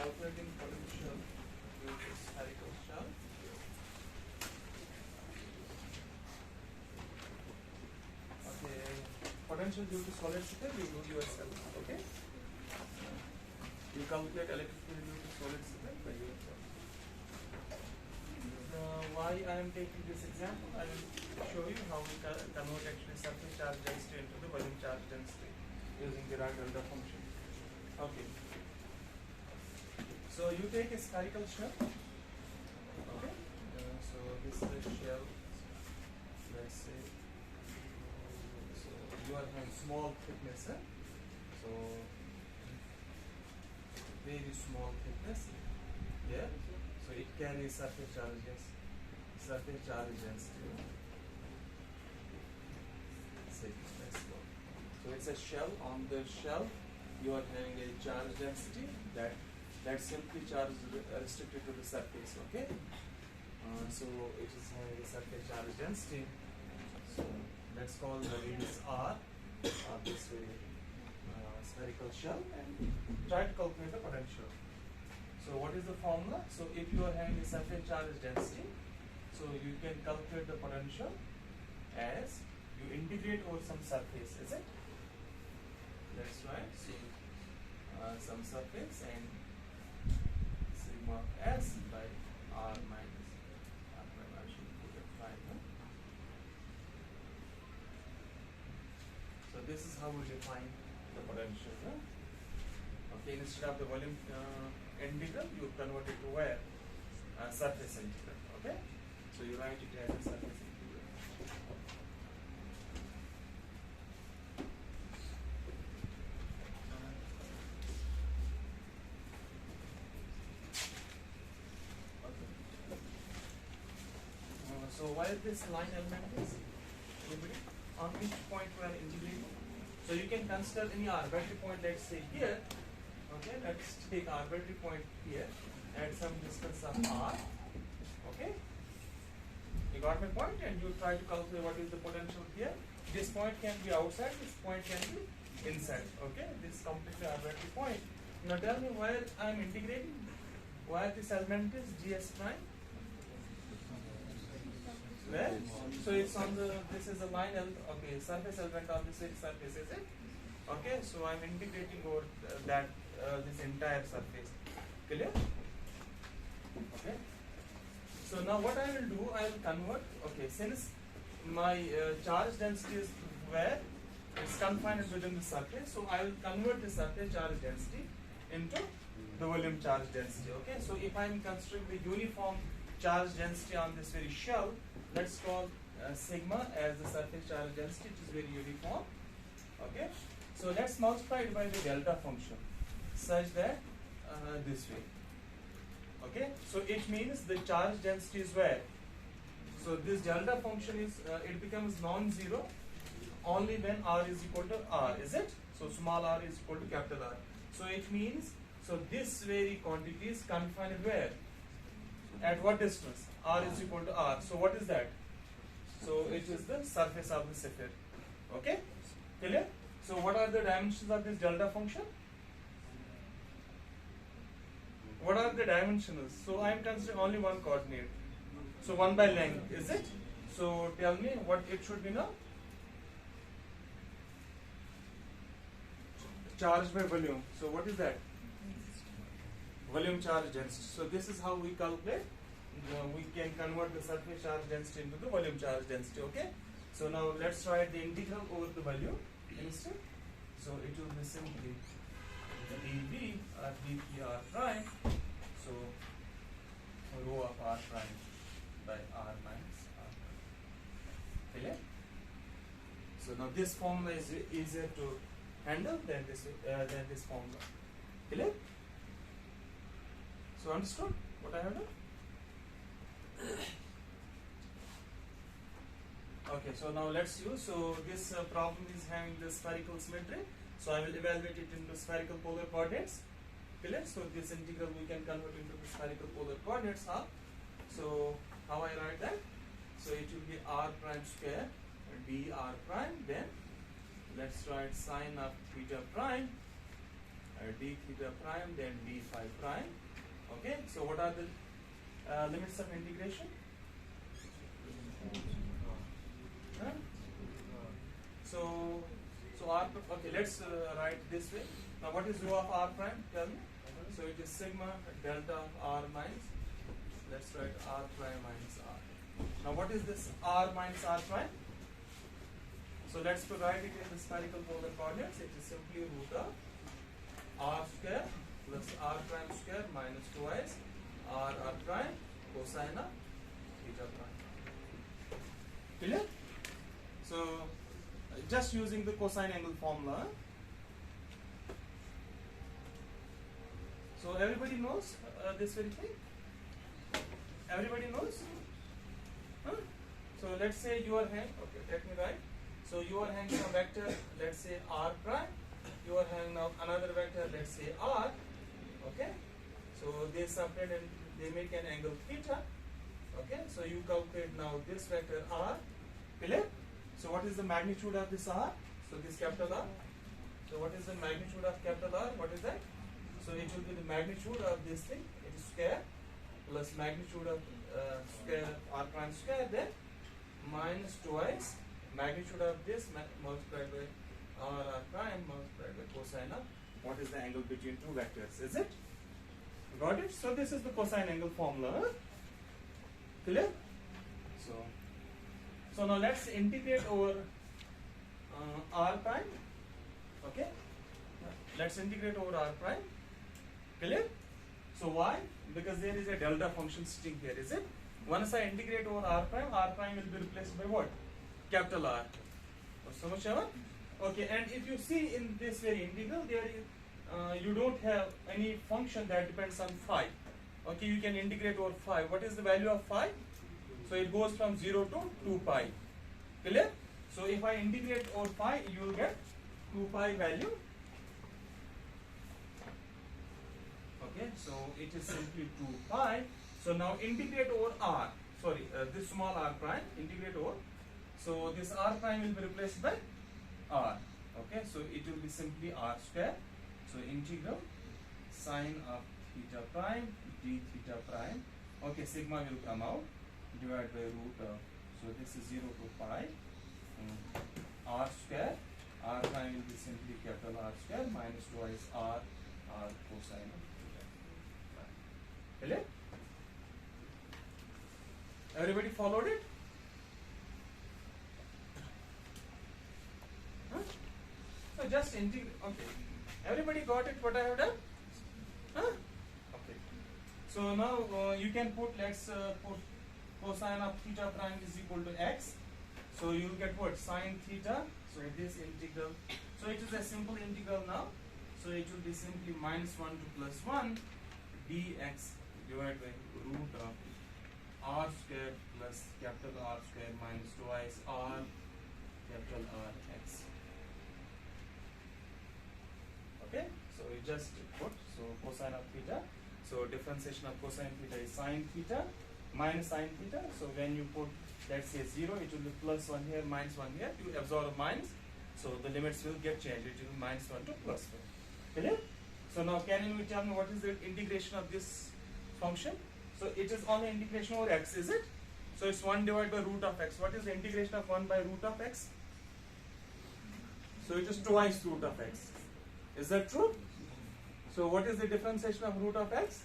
calculating potential due to spherical shell. Okay, potential due to solid sphere you do yourself. Okay, you calculate electric field due to solid sphere by yourself. Why I am taking this example? I will show you how we convert actually surface charge density into the volume charge density using the Dirac-Delta function. Okay. So you take a spherical shell. Okay. So this is a shell. Let's say. So you are having small thickness. So very small thickness. Yeah. So it carries surface charges. Surface charge density. Let's go. So it's a shell. On the shell, you are having a charge density that simply charge restricted to the surface. Okay. So it is having a surface charge density. So let's call the radius r of this spherical shell and try to calculate the potential. So what is the formula? So if you are having a surface charge density, so you can calculate the potential as you integrate over some surface, is it? That's right. So some surface and sigma s by r minus r prime. I should put it right now. So this is how we define the potential. Okay, instead of the volume integral, you convert it to where? Surface integral. Okay, so you write it as a surface integral. So why this line element is anybody? On which point we are integrating? So you can consider any arbitrary point, let's say here. Okay, let's take arbitrary point here at some distance of r. Okay, you got my point, and you try to calculate what is the potential here. This point can be outside, this point can be inside. Okay, this is completely arbitrary point. Now tell me where I am integrating, where this element is gs prime. Where? So it's on the, this is a line okay, surface element on this surface, is it? Okay, so I'm integrating over that this entire surface. Clear? Okay. So now what I will do, I will convert. Okay, since my charge density is where it's confined within the surface, so I will convert the surface charge density into the volume charge density. Okay, so if I am considering the uniform charge density on this very shell, let's call sigma as the surface charge density. It is very uniform. Okay, so let's multiply it by the delta function such that this way. Okay, so it means the charge density is where? So this delta function is it becomes non-zero only when r is equal to r, is it? So small r is equal to capital R. So it means, so this very quantity is confined where? At what distance? R is equal to r. So what is that? So it is the surface of the sphere. Okay, clear? So what are the dimensions of this delta function? What are the dimensions? So I am considering only one coordinate. So 1 by length, is it? So tell me what it should be now? Charge by volume. So what is that? Volume charge density. So this is how we calculate. We can convert the surface charge density into the volume charge density. Okay. So now let's write the integral over the volume instead. So it will be simply dv or dp r prime. So rho of r prime by r minus r prime. Clear? So now this formula is easier to handle than this formula. Clear? So understood what I have done? Okay, so now let's use, so this problem is having the spherical symmetry, so I will evaluate it into spherical polar coordinates. Clear? So this integral we can convert into the spherical polar coordinates. So how I write that? So it will be r prime square d r prime, then let's write sine of theta prime d theta prime, then d phi prime. Okay, so what are the limits of integration? Huh? So r, okay, let's write this way. Now what is rho of r prime? Tell me. So it is sigma delta r minus, let's write r prime minus r. Now what is this r minus r prime? So let's write it in the spherical polar coordinates. It is simply root of r square plus r prime square minus twice r prime cosine of theta prime. Clear? So just using the cosine angle formula. So everybody knows this very thing? Everybody knows? Huh? So let's say you are having, okay, let me write. So you are having a vector, let's say r prime. You are having now another vector, let's say r. Okay? So they separate and they make an angle theta. Okay? So you calculate now this vector r. Clear? So what is the magnitude of this r? So this capital R. So what is the magnitude of capital R? What is that? So it will be the magnitude of this thing, it is square, plus magnitude of square r prime square, then minus twice magnitude of this multiplied by r prime multiplied by cosine of what is the angle between two vectors, is it? Got it? So this is the cosine angle formula. Clear? So now let's integrate over r prime. Okay? Let's integrate over r prime. Clear? So why? Because there is a delta function sitting here, is it? Once I integrate over r prime will be replaced by what? Capital R. So much ever? Okay, and if you see in this very integral, there is you don't have any function that depends on phi. Okay, you can integrate over phi. What is the value of phi? So it goes from 0 to 2 pi. Clear? So if I integrate over phi, you will get 2 pi value. Okay, so it is simply 2 pi. So now integrate over r. Sorry, this small r prime, integrate over. So this r prime will be replaced by r. Okay, so it will be simply r square. So integral sine of theta prime d theta prime. Okay, sigma will come out, divided by root of. So this is 0 to pi. R square. R prime will be simply capital R square minus twice r cosine of theta prime. Clear? Everybody followed it? Huh? So just integrate. Okay. Everybody got it what I have done? Huh? Okay. So now you can put, let's put cosine of theta prime is equal to x. So you will get what? Sine theta. So this integral. So it is a simple integral now. So it will be simply minus 1 to plus 1 dx divided by root of r square plus capital R square minus twice r capital R x. Okay, so you just put, so cosine of theta. So differentiation of cosine theta is sine theta minus sine theta. So when you put, let's say 0, it will be plus 1 here, minus 1 here. You absorb minus, so the limits will get changed. It will be minus 1 to plus 1. Clear? So now can you tell me what is the integration of this function? So it is only integration over x, is it? So it's 1 divided by root of x. What is the integration of 1 by root of x? So it is twice root of x. Is that true? So what is the differentiation of root of x?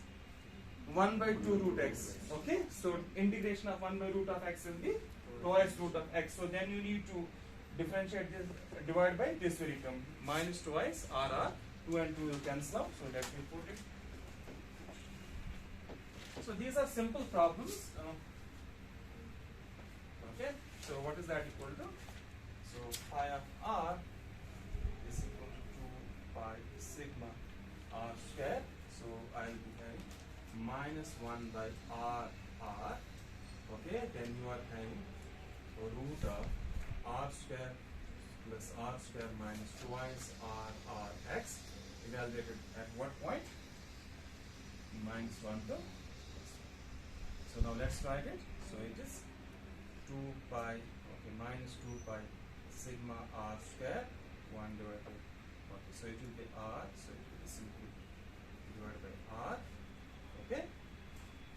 1 by 2 root x. Okay? So integration of 1 by root of x will be twice root of x. So then you need to differentiate this, divide by this very term. Minus twice r. 2 and 2 will cancel out. So let me put it. So these are simple problems. Okay? So what is that equal to? So phi of r is equal to 2 pi sigma r square. So I will be having minus 1 by r. Okay, then you are having root of r square plus r square minus twice r x, evaluated at what point? Minus 1 to plus 1. So now let's write it. So it is 2 pi, okay, minus 2 pi sigma r square 1 divided by, okay, so it will be r, so it will be is simply divided by r. Okay.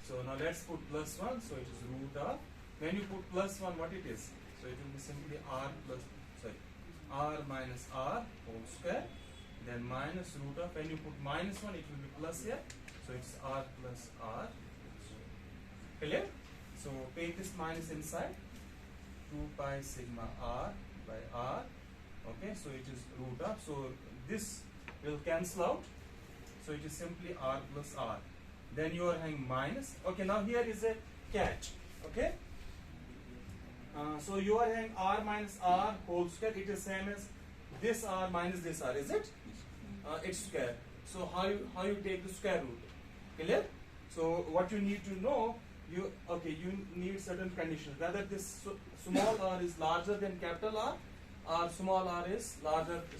So now let's put plus 1. So it is root of. When you put plus 1, what it is? So it will be simply r minus r whole square. Then minus root of. When you put minus 1, it will be plus here. So it's r plus r. Clear? So take this minus inside. 2 pi sigma r by r. Okay, so it is root of. So this will cancel out. So it is simply r plus r. Then you are having minus. Okay, now here is a catch. Okay. So you are having r minus r whole square. It is same as this r minus this r. Is it? It's square. So how you take the square root? Clear? So what you need to know, you need certain conditions. Whether this small r is larger than capital R, or small r is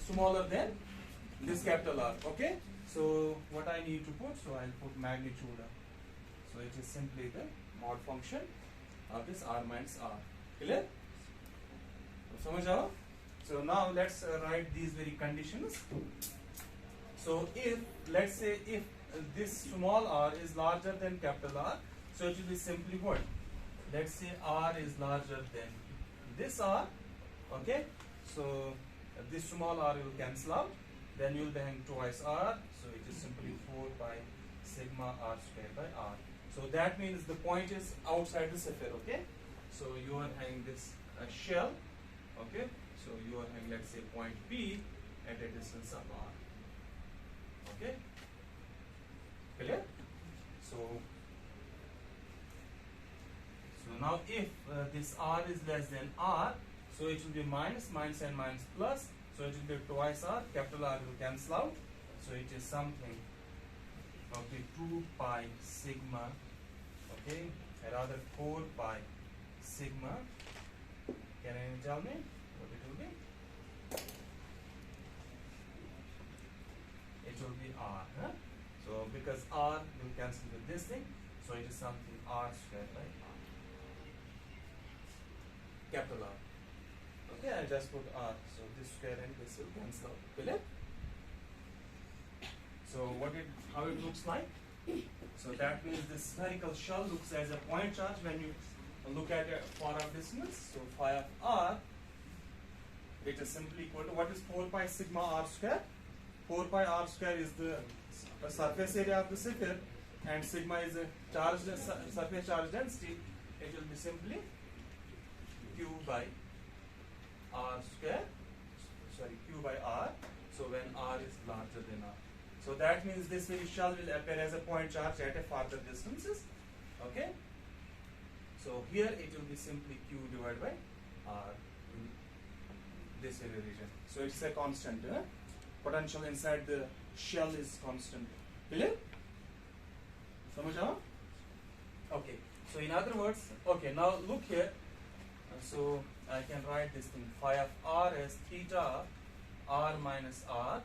smaller than this capital R. Okay. So what I need to put? So I'll put magnitude of. So it is simply the mod function of this r minus r. Clear? समझ आओ? So now let's write these very conditions. So if let's say if this small r is larger than capital R, so it will be simply what? Let's say r is larger than this r. Okay. So this small r will cancel out. Then you will be having twice r. So it is simply 4 pi sigma r square by r. So that means the point is outside the sphere. Okay. So you are having this shell. Okay. So you are having, let's say, point P at a distance of r. Okay. Clear? So now if this r is less than r, so it will be minus and minus plus. So it will be twice r. Capital R will cancel out. So it is something. Okay, 2 pi sigma. Okay, rather 4 pi sigma. Can you tell me what it will be? It will be r. Huh? So because r will cancel with this thing, so it is something r square by r. Capital R. Okay, I just put r. So this square and this will cancel out. Clear? So how it looks like? So that means this spherical shell looks as a point charge when you look at a far off distance. So phi of r, it is simply equal to what is 4 pi sigma r square? 4 pi r square is the surface area of the sphere, and sigma is a surface charge density. It will be simply q by r square. Sorry, q by r. So when r is larger than r. So that means this very shell will appear as a point charge at a farther distances. Okay. So here it will be simply q divided by r in this very region. So it's a constant. Potential inside the shell is constant. Clear? समझ आओ? Okay. So in other words, okay. Now look here. So I can write this thing phi of r as theta r minus r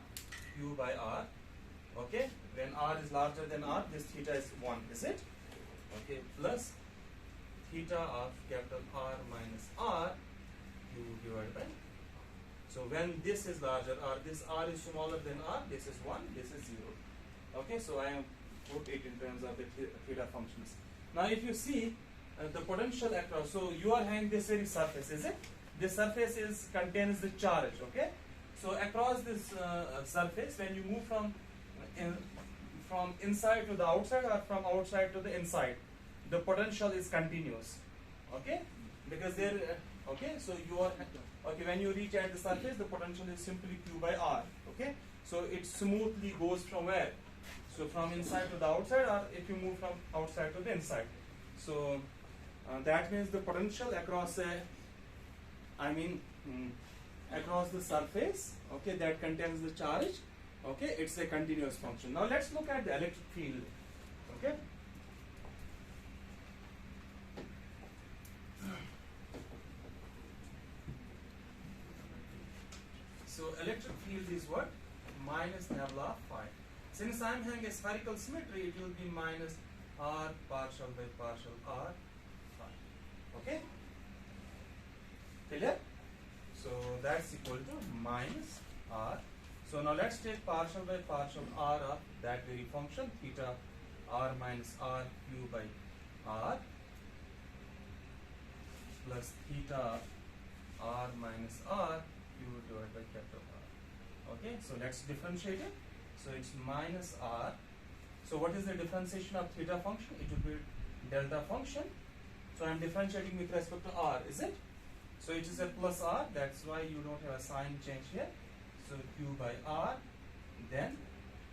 q by r. Okay. When r is larger than r, this theta is 1. Is it? Okay. Plus theta of capital R minus R q divided by. So when this is larger or this R is smaller than R, this is 1, this is 0. Okay, so I am put it in terms of the theta functions. Now if you see the potential across, so you are having this very surface, is it? This surface contains the charge, okay? So across this surface, when you move from inside to the outside or from outside to the inside, the potential is continuous, okay? Because there, okay, so you are, okay, when you reach at the surface, the potential is simply q by r, okay? So it smoothly goes from where? So from inside to the outside, or if you move from outside to the inside. So that means the potential across across the surface, okay, that contains the charge, okay, it's a continuous function. Now let's look at the electric field, okay? So electric field is what? Minus nabla phi. Since I am having a spherical symmetry, it will be minus r partial by partial r phi. Okay? Clear? So that's equal to minus r. So now let's take partial by partial r of that very function, theta r minus r q by r plus theta r minus r q divided by capital R. Okay, so let's differentiate it. So it's minus r. So what is the differentiation of theta function? It will be delta function. So I'm differentiating with respect to r, is it? So it is a plus r, that's why you don't have a sign change here. So q by r, then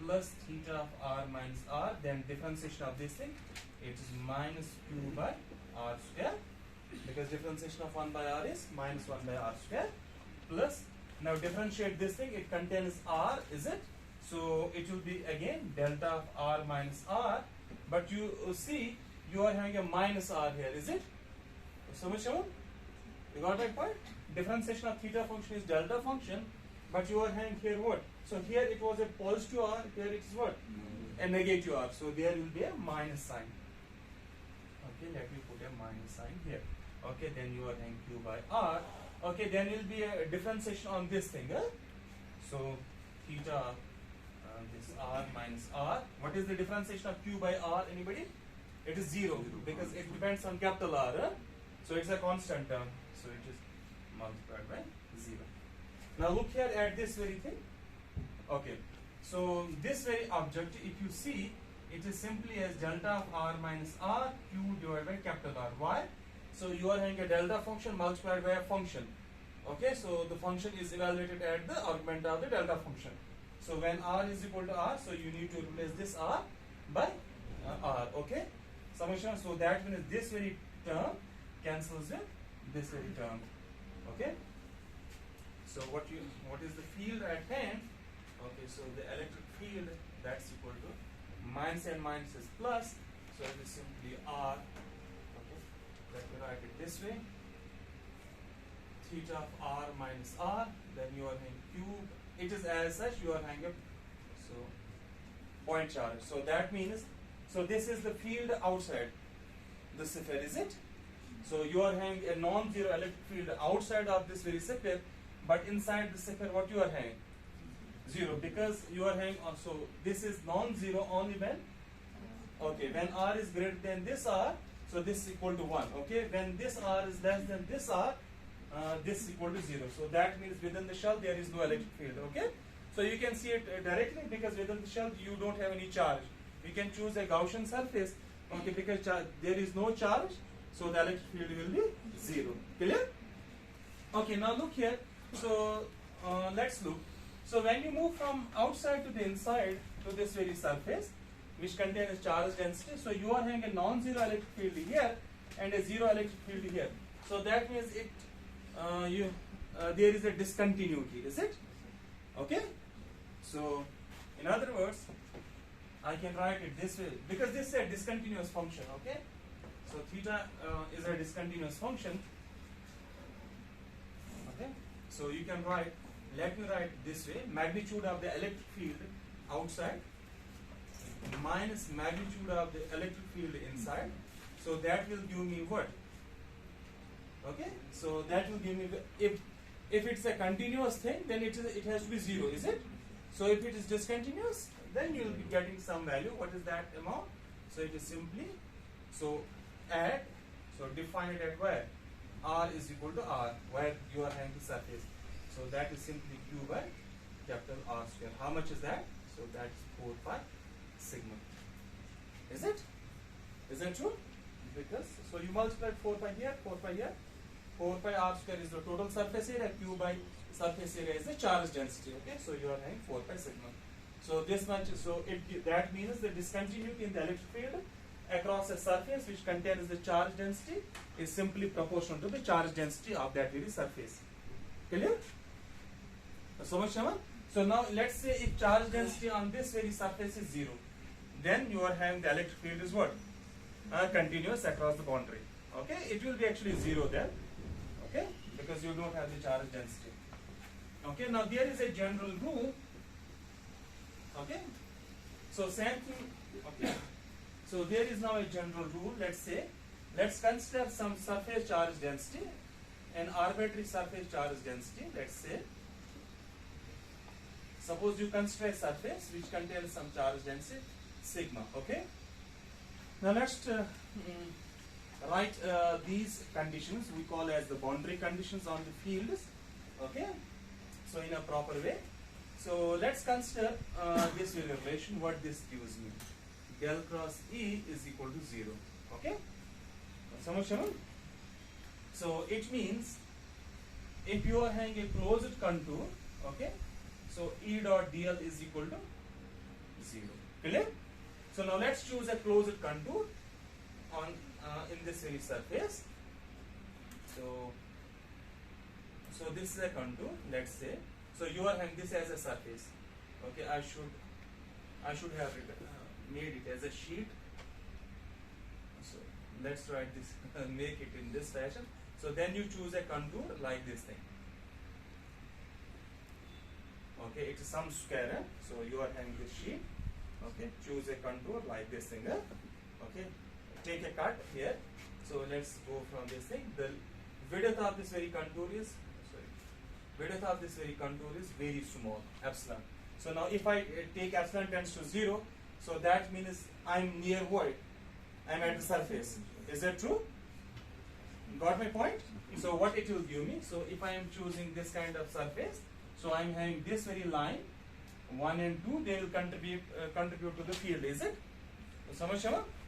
plus theta of r minus r, then differentiation of this thing, it is minus q by r square, because differentiation of 1 by r is minus 1 by r square, plus, now differentiate this thing, it contains r, is it? So it will be again delta of r minus r, but you see you are having a minus r here, is it? So much on? You got my point? Differentiation of theta function is delta function, but you are having here what? So here it was a positive r, here it is what? A negative r. So there will be a minus sign. Okay, let me put a minus sign here. Okay, then you are having q by r. Okay, then will be a differentiation on this thing. So theta, this r minus r. What is the differentiation of q by r? Anybody? It is 0 because it depends on capital R. So it's a constant term. So it is multiplied by 0. Now look here at this very thing. Okay. So this very object, if you see, it is simply as delta of r minus r q divided by capital R. Why? So you are having a delta function multiplied by a function. Okay. So the function is evaluated at the argument of the delta function. So when r is equal to r, so you need to replace this r by r. Okay. Summation. So that means this very term cancels with this very term. Okay. So what is the field at hand? Okay. So the electric field, that's equal to minus and minus is plus. So it is simply r. Okay. Let me write it this way. Theta of r minus r. Then you are having cube. It is as such you are having a point charge. So that means, so this is the field outside the sphere, is it? So you are having a non-zero electric field outside of this very sphere, but inside the sphere what you are having? 0, because you are having also, this is non-zero only when, okay, when r is greater than this r, so this is equal to 1, okay? When this r is less than this r, this is equal to 0. So that means within the shell there is no electric field, okay? So you can see it directly because within the shell you don't have any charge. We can choose a Gaussian surface, okay, because there is no charge, so the electric field will be 0. Clear? Okay, now look here. So let's look. So when you move from outside to the inside to this very surface, which contains charge density, so you are having a non-zero electric field here and a 0 electric field here. So that means it there is a discontinuity, is it? Okay. So in other words, I can write it this way because this is a discontinuous function. Okay. So theta is a discontinuous function. Okay. So you can write. Let me write this way: magnitude of the electric field outside minus magnitude of the electric field inside. So that will give me what? Okay. So that will give me, if it's a continuous thing, then it has to be 0, is it? So if it is discontinuous, then you will be getting some value. What is that amount? So it is simply, so add, so define it at where? R is equal to R, where you are having the surface. So that is simply Q by capital R square. How much is that? So that's 4 pi sigma. Is it? Is that true? Because, so you multiply 4 pi here, 4 pi here. 4 pi R square is the total surface area, Q by surface area is the charge density. Okay, so you are having 4 pi sigma. So this much, so that means the discontinuity in the electric field across a surface which contains the charge density is simply proportional to the charge density of that very surface. Clear? So much, Shaman? So now let's say if charge density on this very surface is 0, then you are having the electric field is what? Continuous across the boundary. Okay, it will be actually 0 then. Okay, because you don't have the charge density. Okay, now there is a general rule. Okay, so same thing. Okay, so there is now a general rule. Let's say, let's consider some surface charge density, an arbitrary surface charge density. Let's say Suppose you consider a surface which contains some charge density sigma. Okay. Now let's write these conditions we call as the boundary conditions on the fields. Okay. So in a proper way. So let's consider this relation. What this gives me? Del cross E is equal to 0. Okay. So it means if you are having a closed contour, okay, so E dot dl is equal to 0. Clear? So now let's choose a closed contour on in this very surface. So this is a contour. Let's say. So you are having this as a surface. Okay, I should have made it as a sheet. So let's write this, make it in this fashion. So then you choose a contour like this thing. Okay, it is some square. So you are having this sheet. Okay, choose a contour like this thing. Okay, take a cut here. So let's go from this thing. The width of this very contour is very small, epsilon. So now if I take epsilon tends to 0, so that means I'm near void. I'm at the surface. Is that true? Got my point? So what it will give me? So if I am choosing this kind of surface, so I'm having this very line, 1 and 2, they will contribute to the field, is it?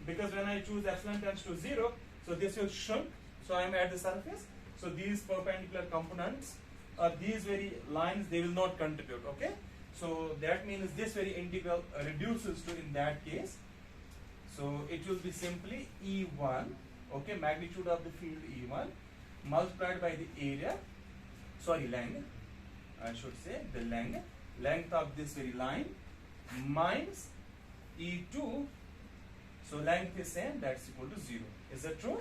Because when I choose epsilon tends to 0, so this will shrink. So I'm at the surface. So these perpendicular components, these very lines, they will not contribute. Okay. So that means this very integral reduces to, in that case, so it will be simply E1, okay, magnitude of the field E1 multiplied by the area, length, I should say, the length of this very line minus E2, so length is same, that's equal to 0. Is that true?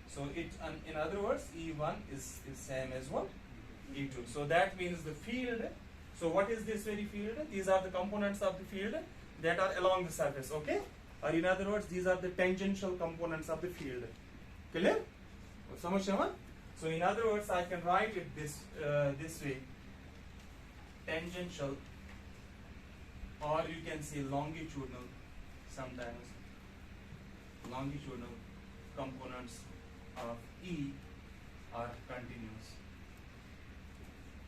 So it, in other words, E1 is same as what? E2. So that means the field. So what is this very field? These are the components of the field that are along the surface, okay? Or in other words, these are the tangential components of the field. Clear? So in other words, I can write it this way: tangential, or you can say longitudinal. Sometimes longitudinal components of E are continuous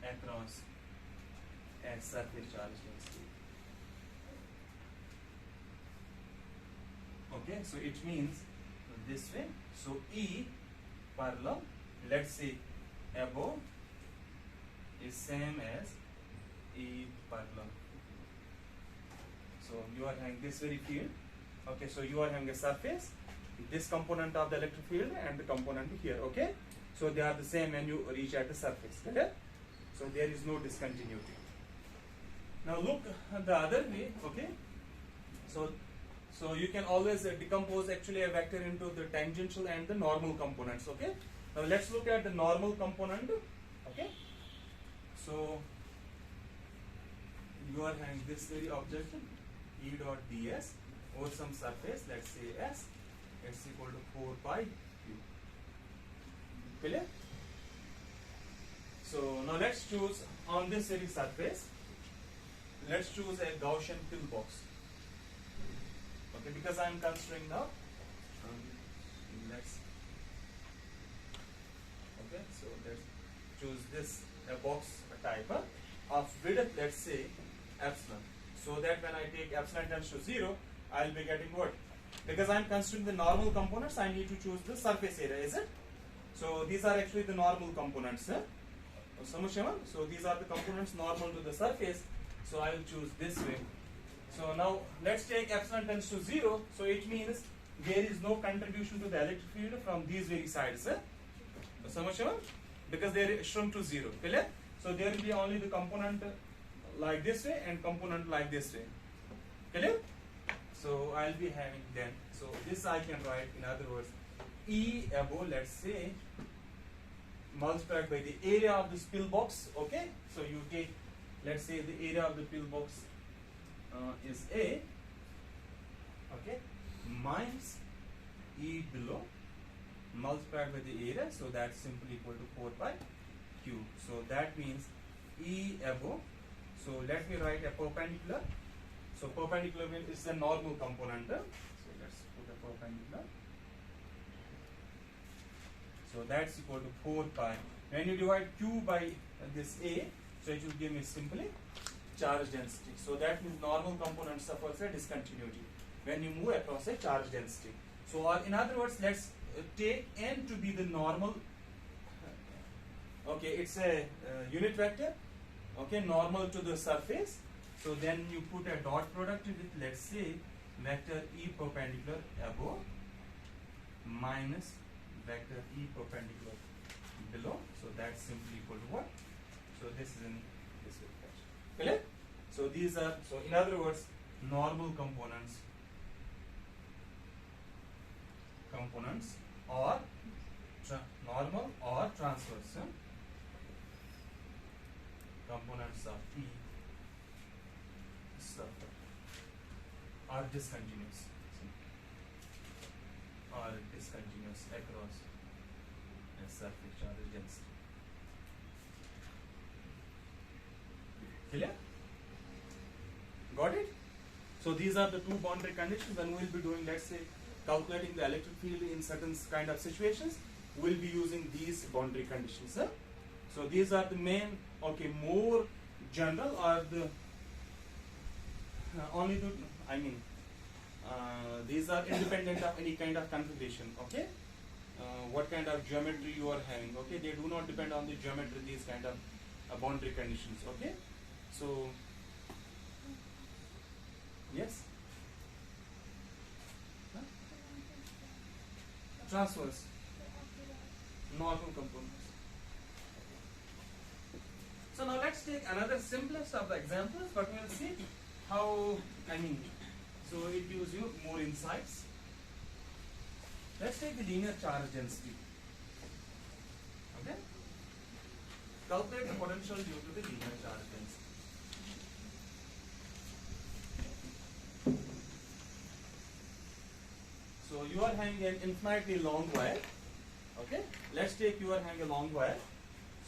across a surface charge density. Okay, so it means this way. So E parallel, let's say above, is same as E parallel. So you are having this very field. Okay, so you are having a surface, this component of the electric field and the component here. Okay, so they are the same when you reach at the surface. Okay, so there is no discontinuity. Now look the other way. Okay, so you can always decompose actually a vector into the tangential and the normal components. Okay, now let's look at the normal component. Okay, so you are having this very object E dot ds over some surface, let's say S, it's equal to 4 pi q. Clear? So now let's choose on this very surface, let's choose a Gaussian pillbox. Okay, because I am considering now, let's choose this box type of width, let's say epsilon, so that when I take epsilon tends to 0, I'll be getting what? Because I'm considering the normal components, I need to choose the surface area, is it? So these are actually the normal components. So these are the components normal to the surface, so I will choose this way. So now let's take epsilon tends to 0, so it means there is no contribution to the electric field from these very sides. Because they shrunk to 0. Clear? So there will be only the component like this way and component like this way. Clear? So I'll be having then, so this I can write, in other words, E above, let's say, multiplied by the area of this pillbox. Okay, so you take, let's say the area of the pillbox is A, okay, minus E below multiplied by the area, so that's simply equal to 4 pi q. So that means E above, So let me write a perpendicular. So perpendicular is the normal component. So let's put a perpendicular. So that's equal to 4 pi. When you divide Q by this A, so it will give me simply charge density. So that means normal component suffers a discontinuity when you move across a charge density. So or in other words, let's take n to be the normal. Okay, it's a unit vector. Okay, normal to the surface. So then you put a dot product with, let's say, vector E perpendicular above minus vector E perpendicular below. So that's simply equal to what? So this is in this fashion. Clear? So these are, so in other words, normal components or normal or transverse components of E surface are discontinuous across a surface charge density. Clear? Got it? So these are the two boundary conditions, and we'll be doing, let's say, calculating the electric field in certain kind of situations. We'll be using these boundary conditions. So these are the main, okay, more general or the only the, these are independent of any kind of configuration, okay? What kind of geometry you are having, okay? They do not depend on the geometry, these kind of boundary conditions, okay? So, yes? Huh? Transverse, normal components. So now let's take another simplest of the examples, but we'll see how, so it gives you more insights. Let's take the linear charge density. Okay? Calculate the potential due to the linear charge density. So you are having an infinitely long wire. Okay? Let's take you are having a long wire.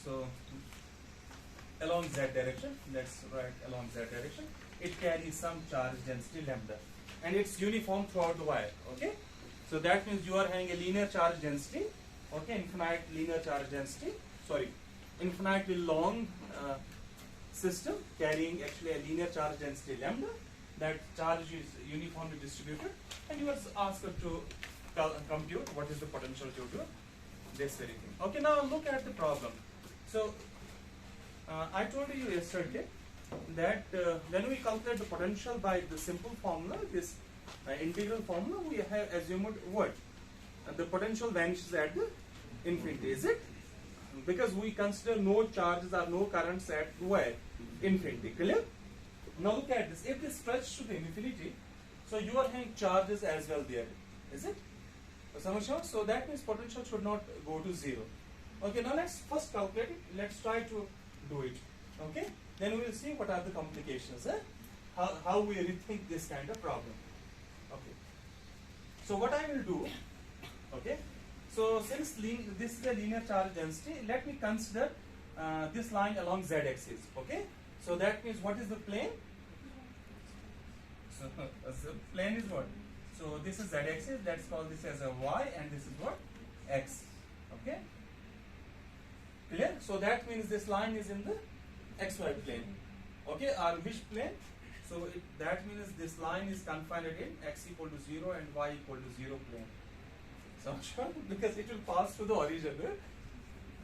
So along z direction, let's write along z direction. It carries some charge density lambda, and it's uniform throughout the wire. Okay, so that means you are having a linear charge density. Okay, infinitely long system carrying actually a linear charge density lambda. That charge is uniformly distributed, and you are asked to compute what is the potential due to this very thing. Okay, now look at the problem. So I told you yesterday that when we calculate the potential by the simple formula, this integral formula, we have assumed what? The potential vanishes at the infinity, is it? Because we consider no charges or no currents at where? Infinity, clear? Now look at this. If this stretches to the infinity, so you are having charges as well there, is it? So that means potential should not go to 0. Okay, now let's first calculate it. Let's try to do it. Okay, then we will see what are the complications, how we rethink this kind of problem. Okay, so what I will do, okay, so since this is a linear charge density, let me consider this line along z-axis. Okay, so that means what is the plane? So the plane is what? So this is z-axis, let's call this as a y, and this is what? X. Okay, clear? So that means this line is in the xy plane. Okay, or which plane? So that means this line is confined in x equal to 0 and y equal to 0 plane. So sure, because it will pass to the origin.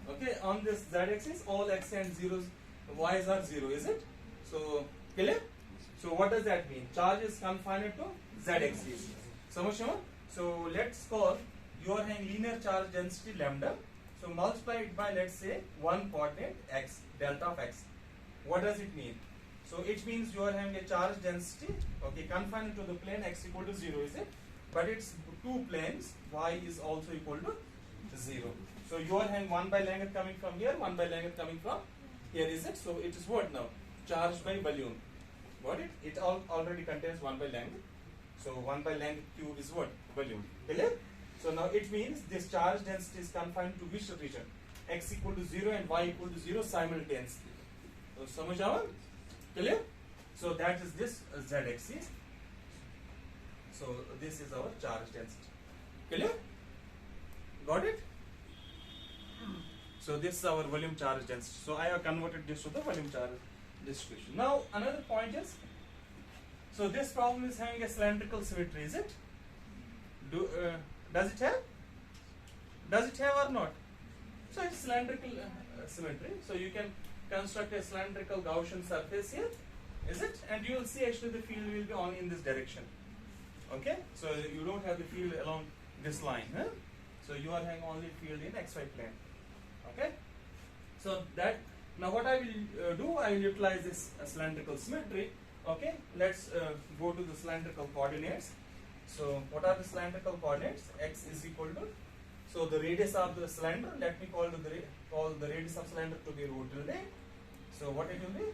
Okay, on this z-axis, all x and zeros, y's are 0, is it? So clear? So what does that mean? Charge is confined to z-axis. So let's call your linear charge density lambda. So multiply it by, let's say, one coordinate x, delta of x. What does it mean? So it means you are having a charge density, okay, confined to the plane x equal to 0, is it? But it's two planes, y is also equal to 0. So you are having 1 by length coming from here, 1 by length coming from here, is it? So it is what now? Charge by volume. Got it? It already contains 1 by length. So 1 by length cube is what? Volume. Clear? So now it means this charge density is confined to which region? X equal to 0 and y equal to 0 simultaneously. So समझ आवा? Clear? So that is this z axis. So this is our charge density. Clear? Got it? So this is our volume charge density. So I have converted this to the volume charge distribution. Now another point is, so this problem is having a cylindrical symmetry, is it? Does it have? Does it have or not? So it's cylindrical symmetry. So you can construct a cylindrical Gaussian surface here, is it? And you will see actually the field will be on in this direction. Okay? So you don't have the field along this line. Huh? So you are having only field in xy plane. Okay? So that, now what I will do, I will utilize this cylindrical symmetry. Okay? Let's go to the cylindrical coordinates. So what are the cylindrical coordinates? X is equal to, so the radius of the cylinder, let me call the radius of cylinder to be rho tilde. So what it will be?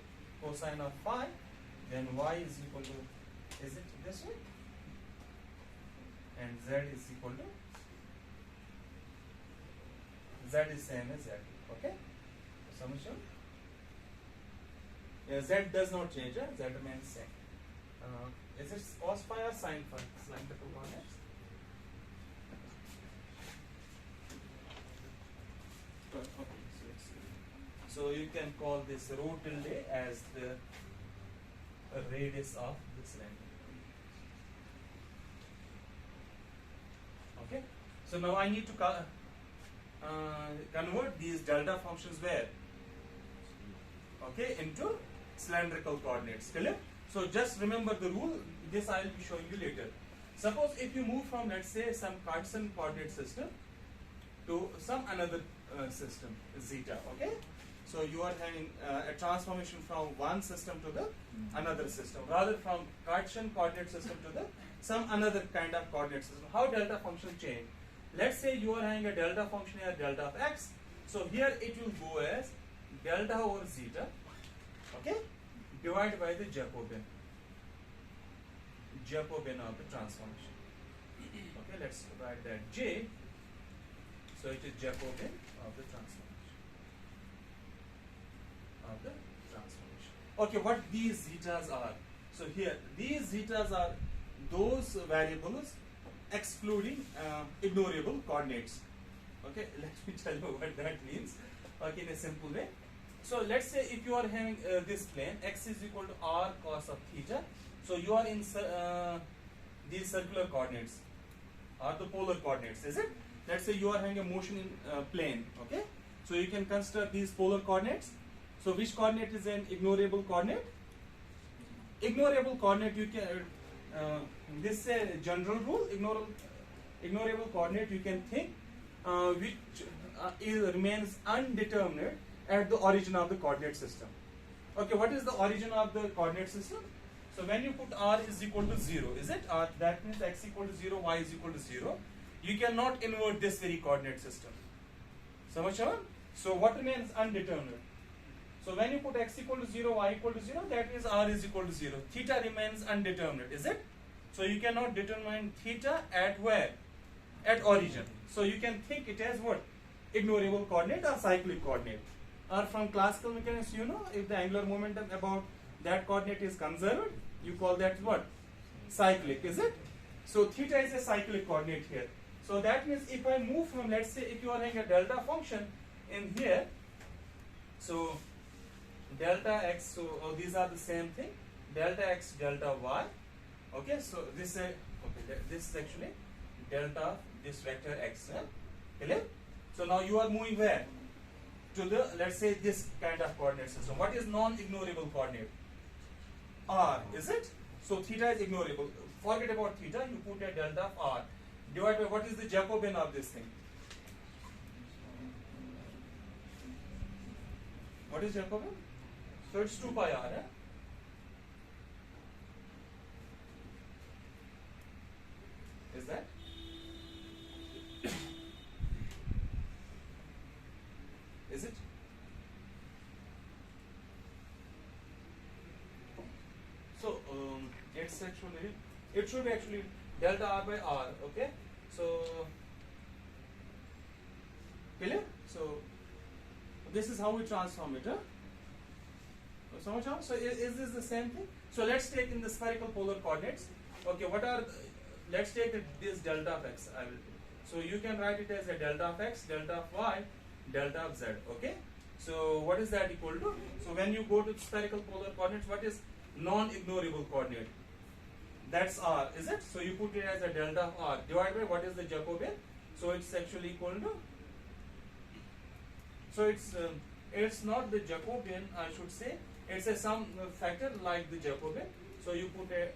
Cosine of phi. Then y is equal to, is it this way? And z is equal to, z is same as z. Okay? Summation. Yeah, z does not change. Z remains same. Is it cos phi or sin phi? Cylindrical coordinates. Okay, so you can call this rho tilde as the radius of the cylinder. Okay. So now I need to convert these delta functions where? Okay, into cylindrical coordinates. Clear? So just remember the rule. This I will be showing you later. Suppose if you move from, let's say, some Cartesian coordinate system to some another system, zeta. Okay. So you are having a transformation from one system to the another system, rather from Cartesian coordinate system to the some another kind of coordinate system. How delta function change? Let's say you are having a delta function here, delta of x. So here it will go as delta over zeta, okay, divided by the Jacobian of the transformation. Okay, let's write that J. So it is Jacobian of the transformation. Okay, what these zetas are? So here, these zetas are those variables excluding ignorable coordinates. Okay, let me tell you what that means. Okay, in a simple way. So let's say if you are having this plane, x is equal to r cos of theta. So you are in these circular coordinates, or the polar coordinates, is it? Let's say you are having a motion in plane. Okay, so you can consider these polar coordinates. So which coordinate is an ignorable coordinate? Ignorable coordinate, you can this is a general rule. Ignorable coordinate you can think which remains undeterminate at the origin of the coordinate system. Okay, what is the origin of the coordinate system? So when you put r is equal to 0, is it? That means x equal to 0, y is equal to 0. You cannot invert this very coordinate system. So what remains undeterminate? So when you put x equal to 0, y equal to 0, that means r is equal to 0. Theta remains undeterminate, is it? So you cannot determine theta at where? At origin. So you can think it as what? Ignorable coordinate or cyclic coordinate. Or from classical mechanics, you know, if the angular momentum about that coordinate is conserved, you call that what? Cyclic, is it? So theta is a cyclic coordinate here. So that means if I move from, let's say, if you are having a delta function in here, so delta x, so these are the same thing, delta x, delta y. Okay, so this is actually delta this vector x. Clear? So now you are moving where? To the, let's say, this kind of coordinate system. What is non-ignorable coordinate? R, is it? So theta is ignorable. Forget about theta, you put a delta of r. Divided by what is the Jacobian of this thing? What is Jacobian? So it's 2 pi r. Is that? Is it? So it's actually, it should be actually delta r by r. Okay, so clear? So this is how we transform it. So is this the same thing? So let's take in the spherical polar coordinates. Okay, what are let's take this delta of x. I will. So you can write it as a delta of x, delta of y, delta of z. Okay. So what is that equal to? So when you go to spherical polar coordinates, what is non-ignorable coordinate? That's r, is it? So you put it as a delta of r divided by what is the Jacobian? So it's actually equal to. So it's not the Jacobian, I should say. It's a some factor like the Jacobian. So you put a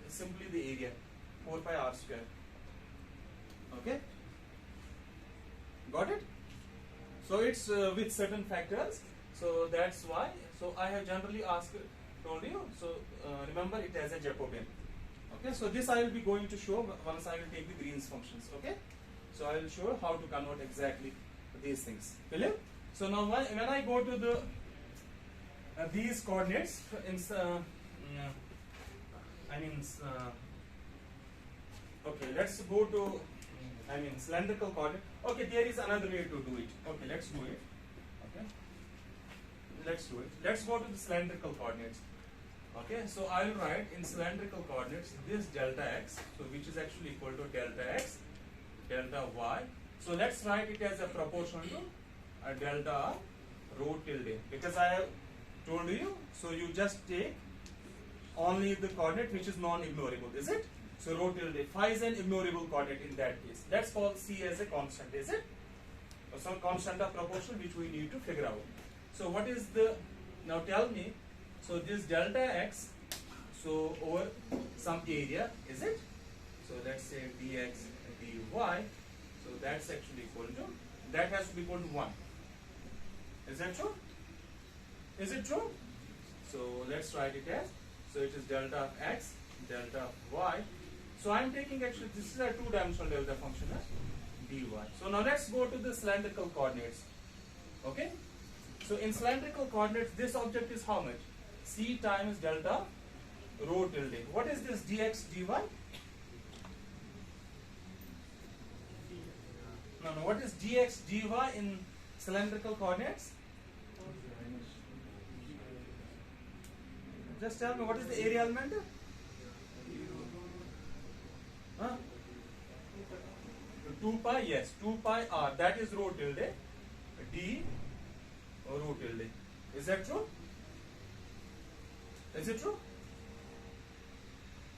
simply the area 4 pi r square. Okay, got it? So it's with certain factors. So that's why. So I have generally told you. So remember it as a Jacobian. Okay. So this I will be going to show once I will take the Green's functions. Okay. So I will show how to convert exactly these things. Clear? So now when I go to the these coordinates in okay, let's go to cylindrical coordinate. Okay, there is another way to do it. Okay, let's do it. Okay, let's do it. Let's go to the cylindrical coordinates. Okay, so I will write in cylindrical coordinates this delta x, so which is actually equal to delta x, delta y. So let's write it as a proportional to a delta rho tilde, because I have told you. So you just take only the coordinate which is non-ignorable, is it? So rho tilde, phi is an ignorable coordinate in that case. Let's call C as a constant, is it? Or some constant of proportion which we need to figure out. So what is the, now tell me, so this delta x, so over some area, is it? So let's say dx dy, so that's actually equal to, that has to be equal to 1. Is that true? Is it true? So let's write it as, so it is delta of x, delta of y. So I'm taking actually, this is a two-dimensional delta function as dy. So now let's go to the cylindrical coordinates. Okay? So in cylindrical coordinates, this object is how much? C times delta rho tilde. What is this dx dy? No, what is dx dy in cylindrical coordinates? Just tell me, what is the area element? Huh? 2 pi, yes, 2 pi r, that is rho tilde, d rho tilde. Is that true? Is it true?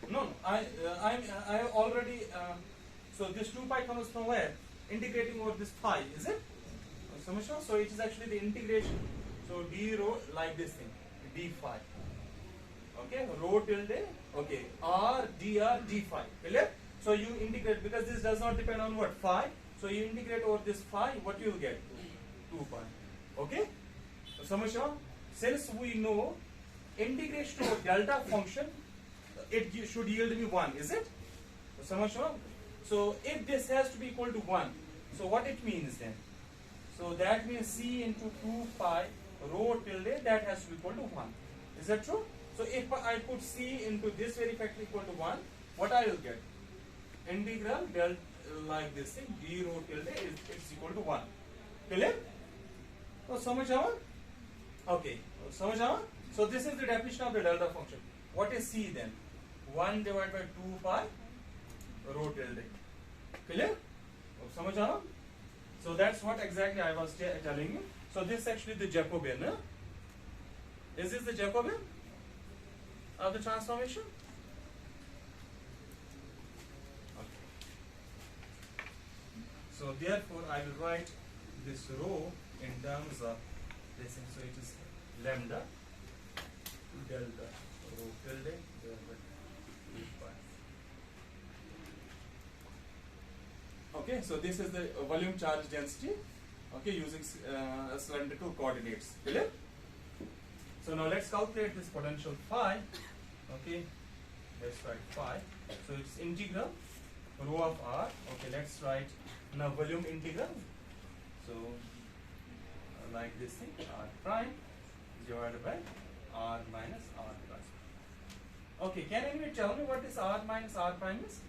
No, I already, so this 2 pi comes from where? Integrating over this phi, is it? So it is actually the integration. So d rho, like this thing, d phi. Okay, rho tilde, okay, r, dr, d phi. Clear? So you integrate, because this does not depend on what? Phi. So you integrate over this phi, what you will get? 2 pi. Okay? So since we know integration of delta function, it should yield me 1, is it? So if this has to be equal to 1, so what it means then? So that means c into 2 pi rho tilde, that has to be equal to 1. Is that true? So if I put c into this very factor equal to 1, what I will get? Integral del like this thing, d rho tilde is equal to 1. Clear? So okay. So this is the definition of the delta function. What is c then? 1 divided by 2 pi rho tilde. Clear? So that's what exactly I was telling you. So this is actually the Jacobian. Huh? Is this the Jacobian of the transformation? Okay. So therefore I will write this rho in terms of this thing. So it is lambda delta rho tilde divided by 2 pi. Okay, so this is the volume charge density, okay, using cylindrical coordinates. Clear? So now let's calculate this potential phi. Okay, let's write phi. So it's integral rho of r. Okay, let's write now volume integral. So like this thing, r prime divided by r minus r prime. Okay, can anyone tell me what this r minus r prime is?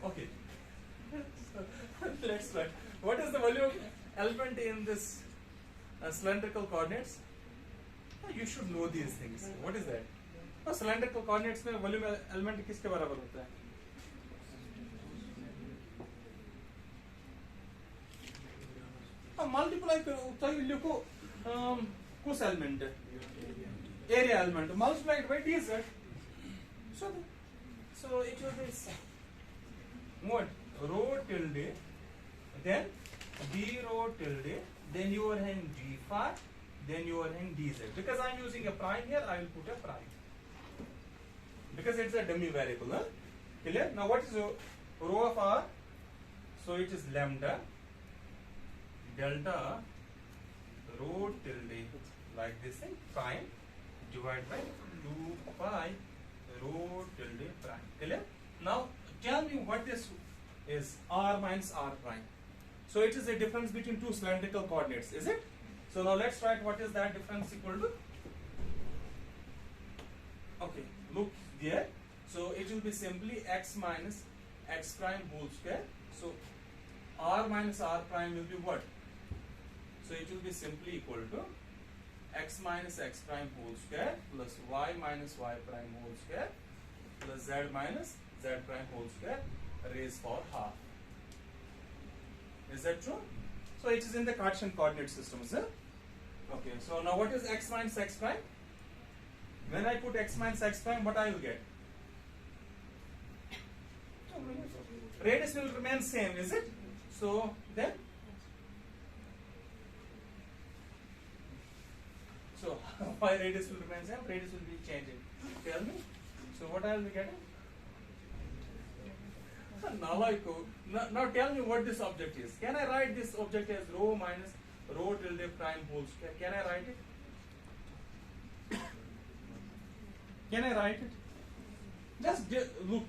Okay. Let's write. What is the volume element in this cylindrical coordinates, you should know these things. What is that? तो cylindrical coordinates में volume element किसके बराबर होता है? Multiply करो, चाहिए लिखो कुछ एलिमेंट है, area element, multiply by dz. So it will be what? Rho tilde, then d rho tilde, then you are having d phi, then you are having dz. Because I am using a prime here, I will put a prime. Because it's a dummy variable. Huh? Clear? Now what is rho of r? So it is lambda delta rho tilde, like this thing, prime, divided by 2 pi rho tilde prime. Clear? Now tell me what this is, r minus r prime. So it is a difference between two cylindrical coordinates, is it? So now let's write what is that difference equal to. Okay, look there. So it will be simply x minus x prime whole square. So r minus r prime will be what? So it will be simply equal to x minus x prime whole square plus y minus y prime whole square plus z minus z prime whole square raised for half. Is that true? So it is in the Cartesian coordinate system, is it? Okay, so now what is x minus x prime? When I put x minus x prime, what I will get? Radius will remain same, is it? So then, so why radius will remain same? Radius will be changing. Tell me. So what I will be getting? Now tell me what this object is. Can I write this object as rho minus rho tilde prime whole square? Can I write it? Can I write it? Just look.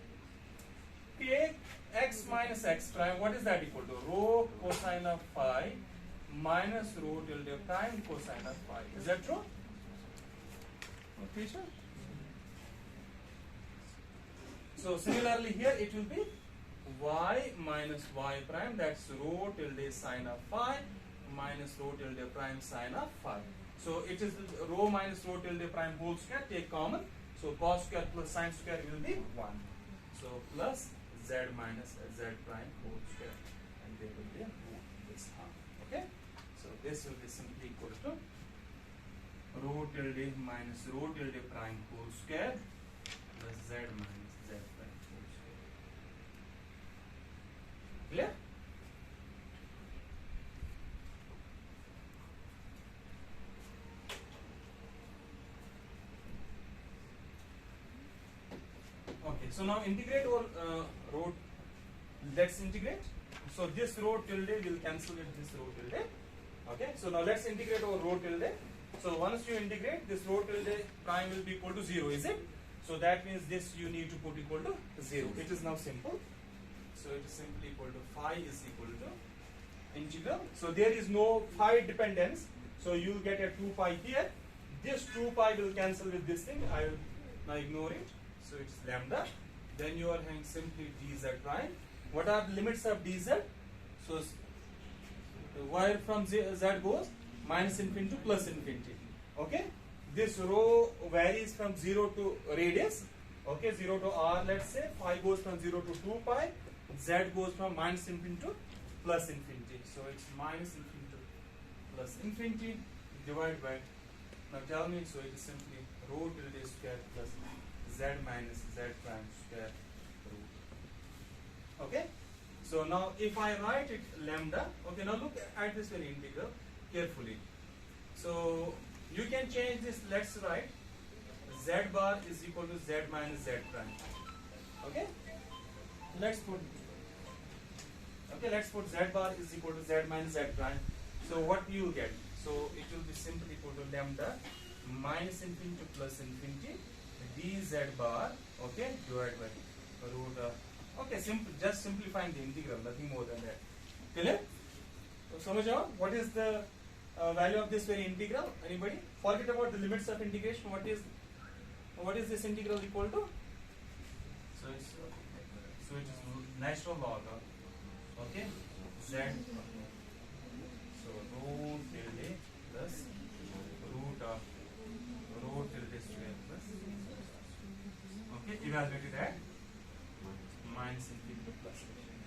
Take x minus x prime. What is that equal to? Rho cosine of phi minus rho tilde prime cosine of phi. Is that true? Okay, sir. So similarly here it will be y minus y prime, that's rho tilde sine of phi minus rho tilde prime sine of phi. So it is rho minus rho tilde prime whole square, take common. So cos square plus sine square will be 1. So plus z minus z prime whole square, and there will be a root this half. Okay? So this will be simply equal to rho tilde minus rho tilde prime whole square plus z minus z prime whole square. Clear? Okay, so now integrate over rho. Let's integrate. So this rho tilde will cancel with this rho tilde. Okay, so now let's integrate over rho tilde. So once you integrate, this rho tilde prime will be equal to 0, is it? So that means this you need to put equal to 0. It is now simple. So it is simply equal to phi is equal to integral. So there is no phi dependence. So you will get a 2 pi here. This 2 pi will cancel with this thing. I will now ignore it. So it's lambda. Then you are having simply dz prime. What are the limits of dz? So where from z goes? Minus infinity to plus infinity. Okay? This rho varies from 0 to radius. Okay, 0 to r, let's say. Phi goes from 0 to 2 pi. Z goes from minus infinity to plus infinity. So it's minus infinity to plus infinity divided by, now tell me, so it is simply rho tilde square plus z minus z prime square root. Okay? So now if I write it lambda, okay, now look at this very integral carefully. So you can change this, let's write z bar is equal to z minus z prime. Okay? Let's put z bar is equal to z minus z prime. So what you will get? So it will be simply equal to lambda minus infinity to plus infinity dz bar, okay, divided by root of, okay, simple, just simplifying the integral, nothing more than that. Clear? So samajh what is the value of this very integral? Anybody? Forget about the limits of integration. What is this integral equal to? So it is natural log of, okay, z. So So rho tilde plus root of rho tilde square plus, okay, evaluated at minus infinity to plus infinity.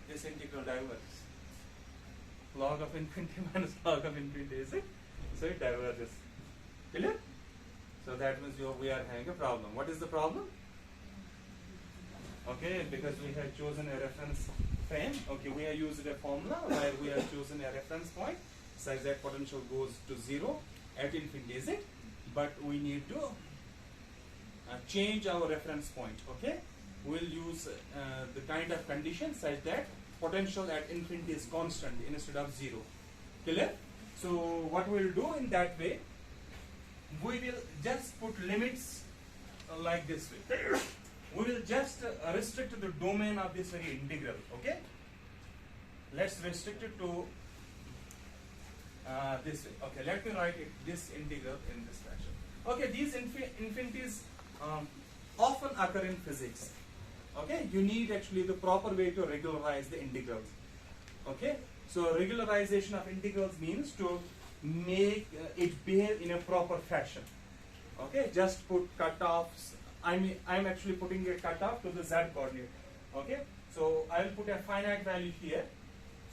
This integral diverges. Log of infinity minus log of infinity, is it? So it diverges. Clear? So that means we are having a problem. What is the problem? Okay, because we have chosen a reference frame. Okay, we have used a formula where we have chosen a reference point such that potential goes to 0 at infinity, is it? But we need to change our reference point. Okay, we'll use the kind of condition such that potential at infinity is constant instead of 0. Clear? So what we'll do in that way, we will just put limits like this way. We will just restrict the domain of this very integral. Okay, let's restrict it to this way. Okay, let me write it, this integral in this fashion. Okay, these infinities often occur in physics. Okay, you need actually the proper way to regularize the integrals. Okay, so regularization of integrals means to make it behave in a proper fashion. Okay, just put cutoffs. I'm actually putting a cutoff to the z coordinate. Okay, so I will put a finite value here.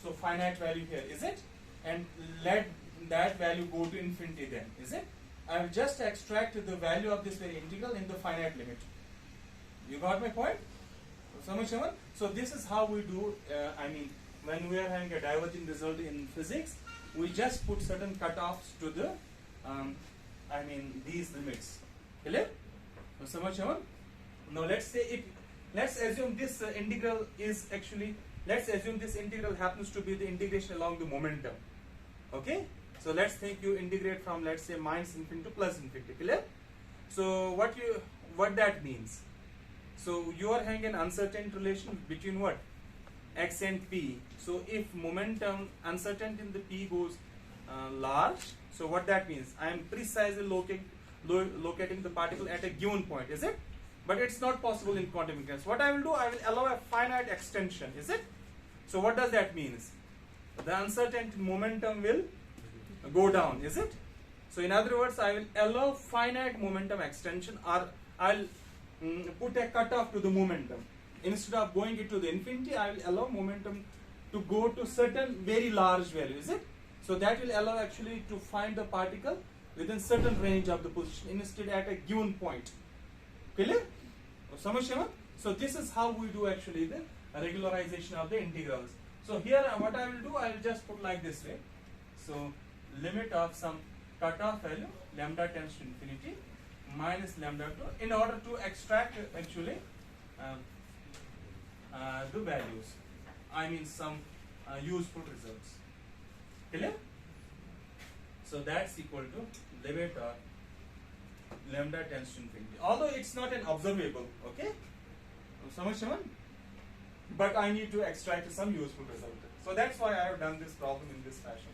So finite value here, is it? And let that value go to infinity then, is it? I will just extract the value of this very integral in the finite limit. You got my point? So this is how we do, when we are having a diverging result in physics, we just put certain cutoffs to the, these limits. Clear? Now let's say let's assume this integral is actually, let's assume this integral happens to be the integration along the momentum. Okay? So let's think you integrate from, let's say, minus infinity to plus infinity. Clear? So what that means? So you are having an uncertain relation between what? X and P. So if momentum uncertainty in the P goes large, so what that means? I am precisely locating the particle at a given point, is it? But it's not possible in quantum mechanics. What I will do, I will allow a finite extension, is it? So what does that mean? The uncertainty momentum will go down, is it? So in other words, I will allow finite momentum extension, or I'll put a cutoff to the momentum. Instead of going it to the infinity, I will allow momentum to go to certain very large value, is it? So that will allow actually to find the particle within certain range of the position instead at a given point. Clear? So this is how we do actually the regularization of the integrals. So here what I will do, I will just put like this way. So limit of some cutoff value, lambda tends to infinity, minus lambda 2, in order to extract actually the values, some useful results. Clear? So that's equal to limit of lambda tends to infinity. Although it's not an observable, okay? But I need to extract some useful result. So that's why I have done this problem in this fashion.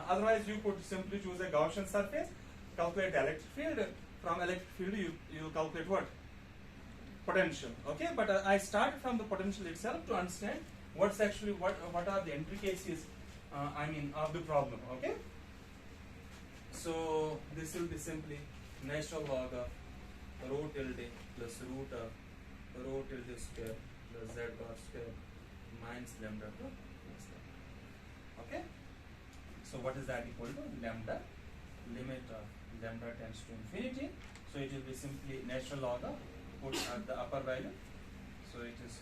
Otherwise, you could simply choose a Gaussian surface, calculate electric field. From electric field, you will calculate what? Potential. Okay, but I started from the potential itself to understand what's actually what are the intricacies of the problem. Okay. So this will be simply natural log of rho tilde plus root of rho tilde square plus z bar square minus lambda 2 plus lambda. Okay. So what is that equal to? Lambda, limit of lambda tends to infinity. So it will be simply natural log of, put at the upper value. So it is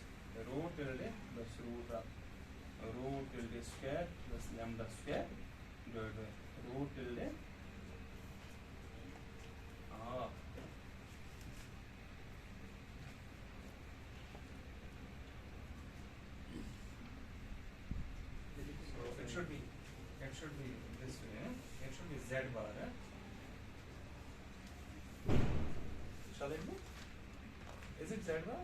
rho tilde plus root of rho tilde square plus lambda square divided by rho tilde. So it should be this way. It should be z bar. Shall it be? Is it z bar?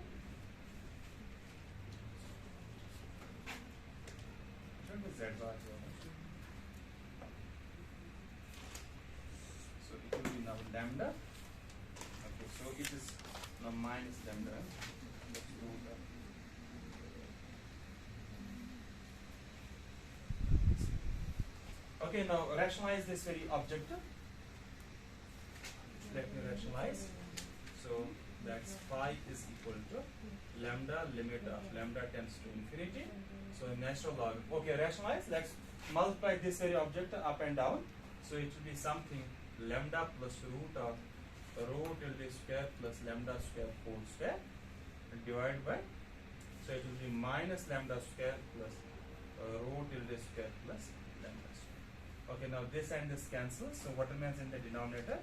It should be z bar here. So it will be now lambda. Okay, so it is now minus lambda. Let's do that. Okay, now rationalize this very object. Let me rationalize. So that's phi is equal to lambda, limit of lambda tends to infinity. So natural log. Okay, rationalize. Let's multiply this very object up and down. So it will be something lambda plus root of rho tilde square plus lambda square whole square divided by, so it will be minus lambda square plus rho tilde square plus lambda square. Okay, now this and this cancels. So what remains in the denominator?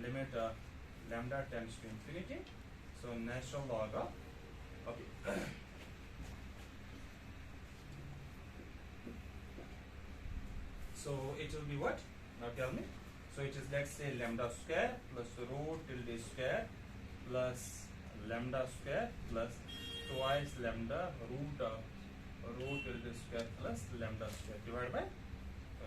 Limit of lambda tends to infinity. So natural log of, okay. So it will be what? Now tell me. So it is, let's say, lambda square plus rho tilde square plus lambda square plus twice lambda root of rho tilde square plus lambda square divided by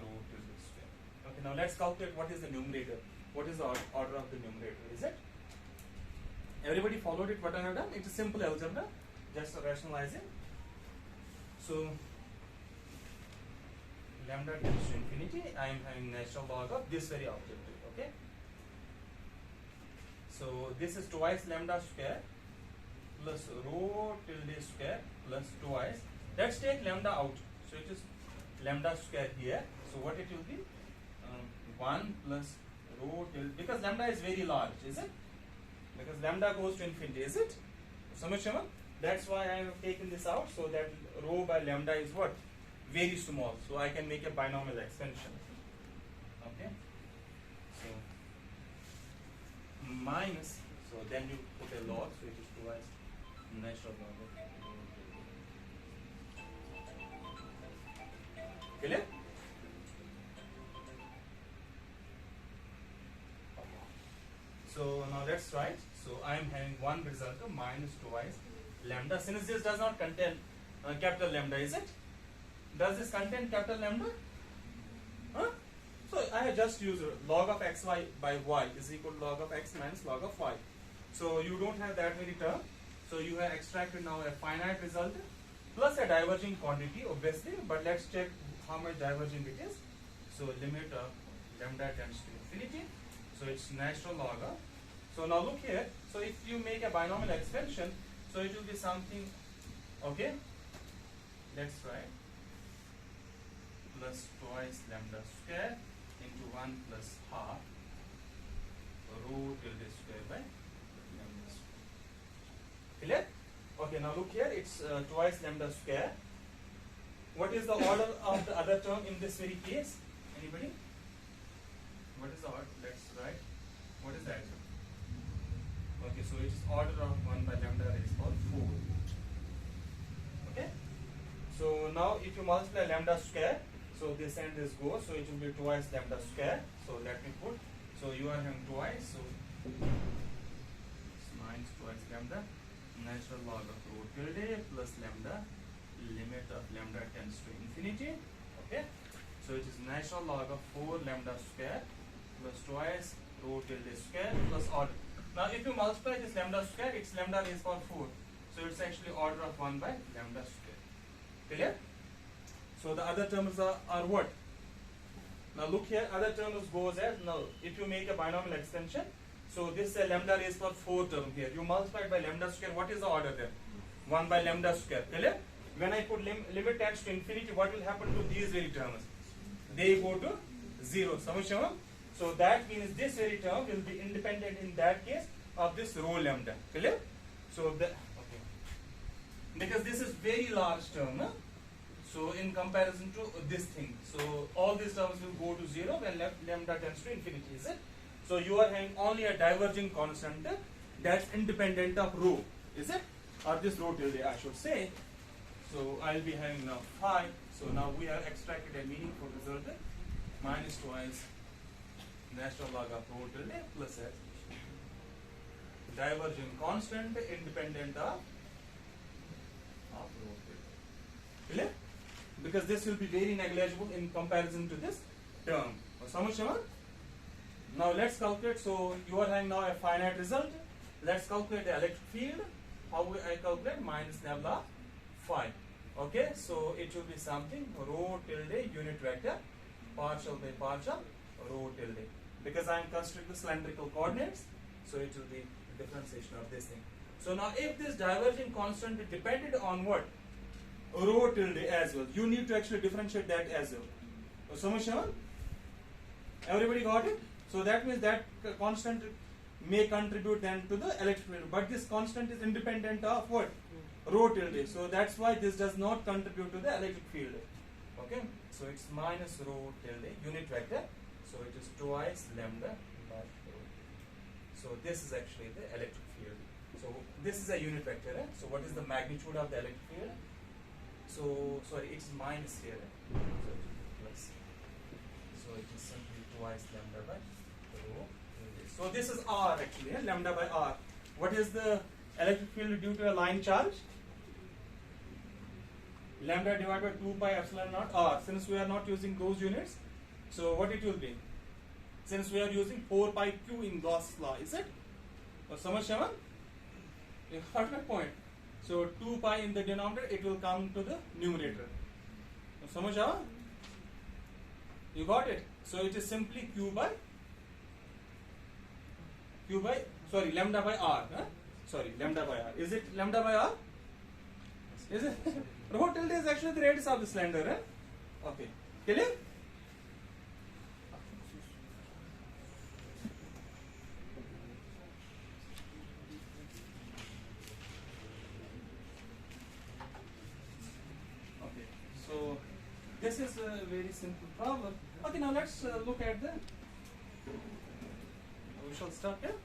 rho tilde square. Okay, now let's calculate what is the numerator. What is the order of the numerator? Is it? Everybody followed it? What I have done? It is simple algebra, just rationalizing. So lambda tends to infinity. I am having natural log of this very objective. Okay. So this is twice lambda square plus rho tilde square plus twice. Let's take lambda out. So it is lambda square here. So what it will be? 1 plus rho tilde, because lambda is very large, is it? Because lambda goes to infinity, is it? Samachama? That's why I have taken this out, so that rho by lambda is what? Very small. So I can make a binomial expansion. Okay? So minus, so then you put a log, so it is twice natural log of rho tilde. Clear? So now let's write. So I am having one result of minus twice lambda. Since this does not contain capital lambda, is it? Does this contain capital lambda? Huh? So I have just used log of xy by y is equal to log of x minus log of y. So you don't have that many terms. So you have extracted now a finite result plus a diverging quantity, obviously. But let's check how much diverging it is. So limit of lambda tends to infinity. So it's natural log of. So now look here. So if you make a binomial expansion, so it will be something, okay? Let's write plus twice lambda square into 1 plus half rho tilde square by lambda square. Clear? Okay, now look here. It's twice lambda square. What is the order of the other term in this very case? Anybody? What is the order? Let's write. What is that? Okay, so it is order of 1 by lambda raised power 4. Okay. So now if you multiply lambda square, so this and this goes, so it will be twice lambda square. So let me put. So you are having twice. So it's minus twice lambda natural log of rho tilde plus lambda limit of lambda tends to infinity. Okay. So it is natural log of 4 lambda square plus twice rho tilde square plus order. Now if you multiply this lambda square, it's lambda raised power 4. So it's actually order of 1 by lambda square. Clear? So the other terms are what? Now look here, other terms goes as, now if you make a binomial extension, so this is a lambda raised power 4 term here. You multiply it by lambda square, what is the order there? 1 by lambda square. Clear? When I put limit tends to infinity, what will happen to these very terms? They go to 0. Samashama? So that means this very term will be independent in that case of this rho lambda. Clear? So the, okay. Because this is very large term. Huh? So in comparison to this thing. So all these terms will go to 0 when lambda tends to infinity, is it? So you are having only a diverging constant that's independent of rho, is it? Or this rho tilde, I should say. So I'll be having now phi. So now we have extracted a meaningful result, minus twice natural log of rho tilde plus a diverging constant independent of rho tilde. Clear? Because this will be very negligible in comparison to this term. Samashama? Now let's calculate. So you are having now a finite result. Let's calculate the electric field. How will I calculate? Minus lambda phi. Okay, so it will be something rho tilde unit vector partial by partial rho tilde. Because I am considering the cylindrical coordinates, so it will be the differentiation of this thing. So now if this diverging constant is dependent on what? Rho tilde as well. You need to actually differentiate that as well. So, everybody got it? So that means that constant may contribute then to the electric field, but this constant is independent of what? Rho tilde. So that's why this does not contribute to the electric field. Okay? So it's minus rho tilde, unit vector. So it is twice lambda by rho. So this is actually the electric field. So this is a unit vector. So what is the magnitude of the electric field? So sorry, it's minus here. So it is plus. So it is simply twice lambda by rho. So this is R actually, lambda by R. What is the electric field due to a line charge? Lambda divided by 2 pi epsilon naught R. Since we are not using those units, so what it will be? Since we are using 4 pi Q in Gauss's law, is it? So you got my point. So 2 pi in the denominator, it will come to the numerator. So you got it? So it is simply Q by lambda by R. Sorry, lambda by R. Is it lambda by R? Is it? Rho tilde is actually the radius of the cylinder. Okay. Clear? Okay. So this is a very simple problem. Okay, now let's look at the. We shall start here.